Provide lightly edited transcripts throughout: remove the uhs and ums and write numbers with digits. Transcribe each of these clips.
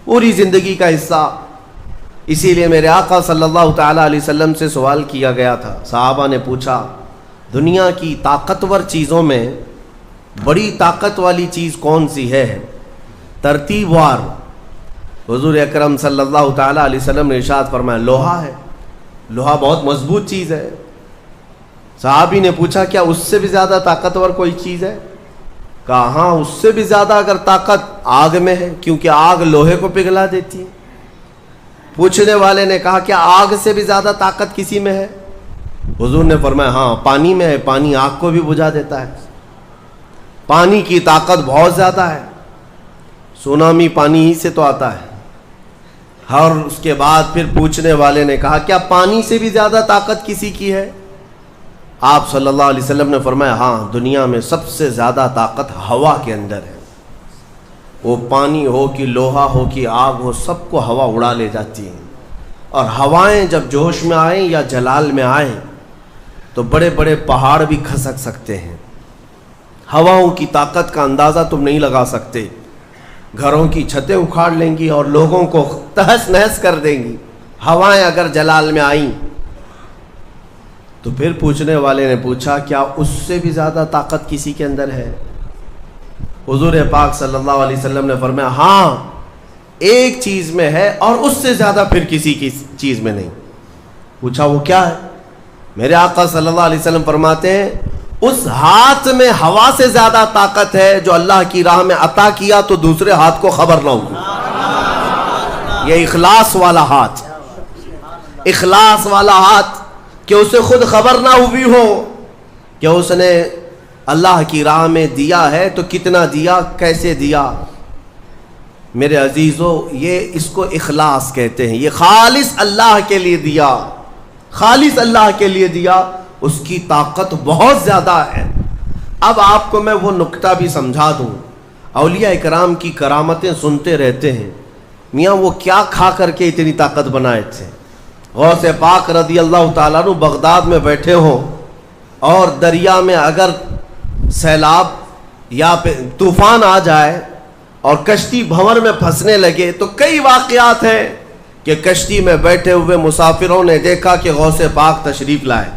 پوری زندگی کا حصہ. اسی لیے میرے آقا صلی اللہ تعالیٰ علیہ وسلم سے سوال کیا گیا تھا. صحابہ نے پوچھا دنیا کی طاقتور چیزوں میں بڑی طاقت والی چیز کون سی ہے؟ ترتیب وار حضور اکرم صلی اللہ تعالیٰ علیہ وسلم نے ارشاد فرمایا لوہا ہے. لوہا بہت مضبوط چیز ہے. صحابی نے پوچھا کیا اس سے بھی زیادہ طاقتور کوئی چیز ہے؟ کہا ہاں اس سے بھی زیادہ اگر طاقت آگ میں ہے، کیونکہ آگ لوہے کو پگھلا دیتی ہے. پوچھنے والے نے کہا کیا آگ سے بھی زیادہ طاقت کسی میں ہے؟ حضور نے فرمایا ہاں پانی میں ہے، پانی آگ کو بھی بجھا دیتا ہے. پانی کی طاقت بہت زیادہ ہے. سونامی پانی ہی سے تو آتا ہے. اور اس کے بعد پھر پوچھنے والے نے کہا کیا پانی سے بھی زیادہ طاقت کسی کی ہے؟ آپ صلی اللہ علیہ وسلم نے فرمایا ہاں دنیا میں سب سے زیادہ طاقت ہوا کے اندر ہے. وہ پانی ہو کہ لوہا ہو کہ آگ ہو، سب کو ہوا اڑا لے جاتی ہے. اور ہوائیں جب جوش میں آئیں یا جلال میں آئیں تو بڑے بڑے پہاڑ بھی کھسک سکتے ہیں. ہواؤں کی طاقت کا اندازہ تم نہیں لگا سکتے. گھروں کی چھتیں اکھاڑ لیں گی اور لوگوں کو تہس نہس کر دیں گی ہوائیں اگر جلال میں آئیں. تو پھر پوچھنے والے نے پوچھا کیا اس سے بھی زیادہ طاقت کسی کے اندر ہے؟ حضور پاک صلی اللہ علیہ وسلم نے فرمایا ہاں ایک چیز میں ہے اور اس سے زیادہ پھر کسی کی چیز میں نہیں. پوچھا وہ کیا ہے؟ میرے آقا صلی اللہ علیہ وسلم فرماتے ہیں اس ہاتھ میں ہوا سے زیادہ طاقت ہے جو اللہ کی راہ میں عطا کیا تو دوسرے ہاتھ کو خبر نہ ہوگی. یہ اخلاص والا ہاتھ، اخلاص والا ہاتھ کہ اسے خود خبر نہ ہوئی ہو کہ اس نے اللہ کی راہ میں دیا ہے تو کتنا دیا، کیسے دیا. میرے عزیزو یہ اس کو اخلاص کہتے ہیں. یہ خالص اللہ کے لیے دیا، خالص اللہ کے لیے دیا، اس کی طاقت بہت زیادہ ہے. اب آپ کو میں وہ نکتہ بھی سمجھا دوں. اولیاء اکرام کی کرامتیں سنتے رہتے ہیں. میاں وہ کیا کھا کر کے اتنی طاقت بنائے تھے؟ غوث پاک رضی اللہ تعالیٰ عنہ بغداد میں بیٹھے ہوں اور دریا میں اگر سیلاب یا طوفان آ جائے اور کشتی بھنور میں پھنسنے لگے تو کئی واقعات ہیں کہ کشتی میں بیٹھے ہوئے مسافروں نے دیکھا کہ غوث پاک تشریف لائے.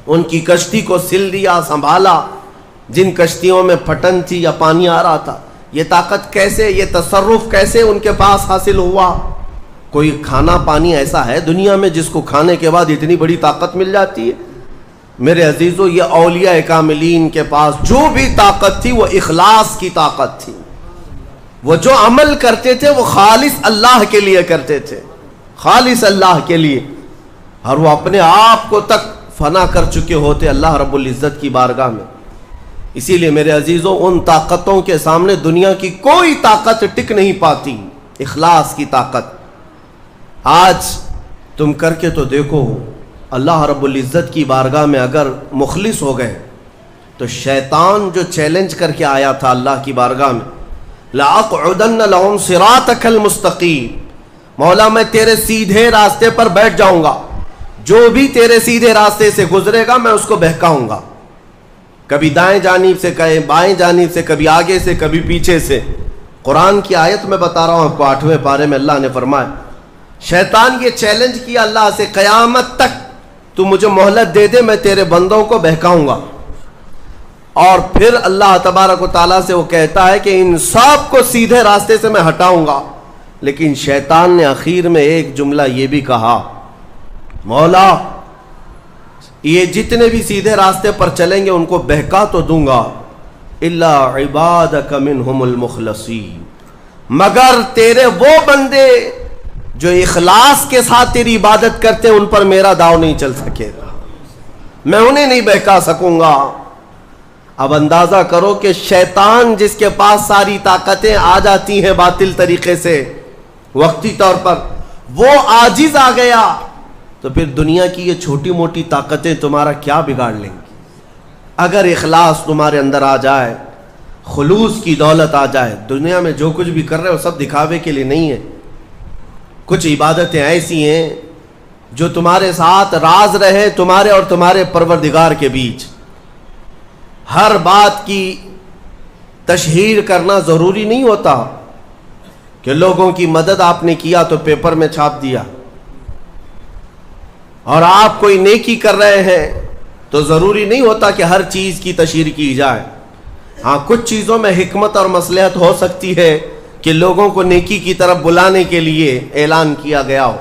ان کی کشتی کو سل دیا، سنبھالا. جن کشتیوں میں پھٹن تھی یا پانی آ رہا تھا، یہ طاقت کیسے، یہ تصرف کیسے ان کے پاس حاصل ہوا؟ کوئی کھانا پانی ایسا ہے دنیا میں جس کو کھانے کے بعد اتنی بڑی طاقت مل جاتی ہے؟ میرے عزیزو یہ اولیاء کاملین کے پاس جو بھی طاقت تھی وہ اخلاص کی طاقت تھی. وہ جو عمل کرتے تھے وہ خالص اللہ کے لیے کرتے تھے، خالص اللہ کے لیے. اور وہ اپنے آپ کو تک فنا کر چکے ہوتے اللہ رب العزت کی بارگاہ میں. اسی لیے میرے عزیزو ان طاقتوں کے سامنے دنیا کی کوئی طاقت ٹک نہیں پاتی. اخلاص کی طاقت. آج تم کر کے تو دیکھو، اللہ رب العزت کی بارگاہ میں اگر مخلص ہو گئے تو شیطان جو چیلنج کر کے آیا تھا اللہ کی بارگاہ میں، لَأَقْعُدَنَّ لَهُمْ صِرَاطَكَ الْمُسْتَقِيمَ، مولا میں تیرے سیدھے راستے پر بیٹھ جاؤں گا، جو بھی تیرے سیدھے راستے سے گزرے گا میں اس کو بہکاؤں گا. کبھی دائیں جانب سے، کہیں بائیں جانب سے، کبھی آگے سے، کبھی پیچھے سے. قرآن کی آیت میں بتا رہا ہوں آپ کو، 8ویں پارے میں اللہ نے فرمایا شیطان یہ چیلنج کیا اللہ سے، قیامت تک تو مجھے مہلت دے دے میں تیرے بندوں کو بہکاؤں گا. اور پھر اللہ تبارک و تعالیٰ سے وہ کہتا ہے کہ ان سب کو سیدھے راستے سے میں ہٹاؤں گا. لیکن شیطان نے اخیر میں ایک جملہ یہ بھی کہا، مولا یہ جتنے بھی سیدھے راستے پر چلیں گے ان کو بہکا تو دوں گا، الا عبادک منہم المخلصین، مگر تیرے وہ بندے جو اخلاص کے ساتھ تیری عبادت کرتے ہیں ان پر میرا داؤ نہیں چل سکے گا، میں انہیں نہیں بہکا سکوں گا. اب اندازہ کرو کہ شیطان جس کے پاس ساری طاقتیں آ جاتی ہیں باطل طریقے سے وقتی طور پر، وہ عاجز آ گیا تو پھر دنیا کی یہ چھوٹی موٹی طاقتیں تمہارا کیا بگاڑ لیں گی؟ اگر اخلاص تمہارے اندر آ جائے، خلوص کی دولت آ جائے. دنیا میں جو کچھ بھی کر رہے ہو سب دکھاوے کے لیے نہیں ہے. کچھ عبادتیں ایسی ہیں جو تمہارے ساتھ راز رہے تمہارے اور تمہارے پروردگار کے بیچ. ہر بات کی تشہیر کرنا ضروری نہیں ہوتا کہ لوگوں کی مدد آپ نے کیا تو پیپر میں چھاپ دیا، اور آپ کوئی نیکی کر رہے ہیں تو ضروری نہیں ہوتا کہ ہر چیز کی تشہیر کی جائے. ہاں کچھ چیزوں میں حکمت اور مصلحت ہو سکتی ہے کہ لوگوں کو نیکی کی طرف بلانے کے لیے اعلان کیا گیا ہو،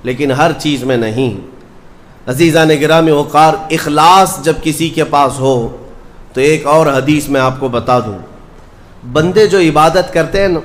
لیکن ہر چیز میں نہیں. عزیزان گرامی وقار، اخلاص جب کسی کے پاس ہو تو ایک اور حدیث میں آپ کو بتا دوں، بندے جو عبادت کرتے ہیں نا